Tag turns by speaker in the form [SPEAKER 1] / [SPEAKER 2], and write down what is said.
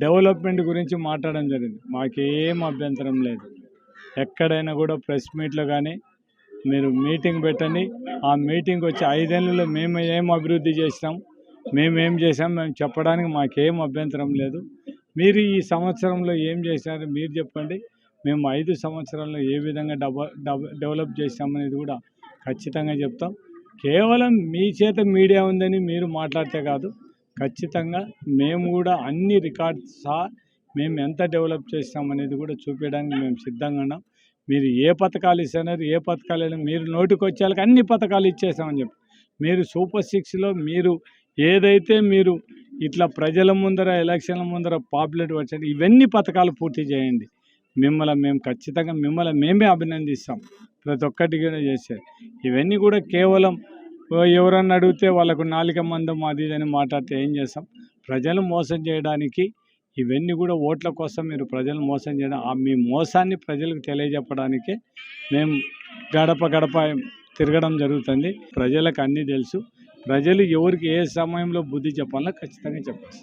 [SPEAKER 1] Development గురించి మాట్లాడడం జరిగింది. మాకేం అభ్యంతరం లేదు. ఎక్కడైనా కూడా ప్రెస్ మీట్లో కానీ మీరు మీటింగ్ పెట్టండి. ఆ మీటింగ్ వచ్చి 5 ఏళ్లలో మేము ఏం అభివృద్ధి చేసినాం, మేమేం చేసాం మేము చెప్పడానికి మాకేం అభ్యంతరం లేదు. మీరు ఈ సంవత్సరంలో ఏం చేశారు మీరు చెప్పండి. మేము 5 సంవత్సరాల్లో ఏ విధంగా డెవలప్ చేసామనేది కూడా ఖచ్చితంగా చెప్తాం. కేవలం మీ చేత మీడియా ఉందని మీరు మాట్లాడితే కాదు, ఖచ్చితంగా మేము కూడా అన్ని రికార్డ్స్ సహా మేము ఎంత డెవలప్ చేస్తామనేది కూడా చూపించడానికి మేము సిద్ధంగా ఉన్నాం. మీరు ఏ పథకాలు ఇస్తున్నారు, ఏ పథకాలు మీరు నోటికి వచ్చేళ్ళకి అన్ని పథకాలు ఇచ్చేసామని చెప్పి మీరు సూపర్ 6లో మీరు ఏదైతే మీరు ఇట్లా ప్రజల ముందర ఎలక్షన్ల ముందర పాపులేట్ వచ్చండి, ఇవన్నీ పథకాలు పూర్తి చేయండి. మేము ఖచ్చితంగా మేమే అభినందిస్తాం. ప్రతి ఒక్కటి కూడా చేశారు. ఇవన్నీ కూడా కేవలం ఎవరన్నా అడిగితే వాళ్ళకు నాలిక మందం అది ఇదని మాట్లాడితే ఏం చేస్తాం. ప్రజలు మోసం చేయడానికి ఇవన్నీ కూడా ఓట్ల కోసం మీరు ప్రజలు మోసం చేయడం, మీ మోసాన్ని ప్రజలకు తెలియజెప్పడానికే మేము గడప గడప తిరగడం జరుగుతుంది. ప్రజలకు అన్నీ తెలుసు. ప్రజలు ఎవరికి ఏ సమయంలో బుద్ధి చెప్పాలో ఖచ్చితంగా చెప్పాలి.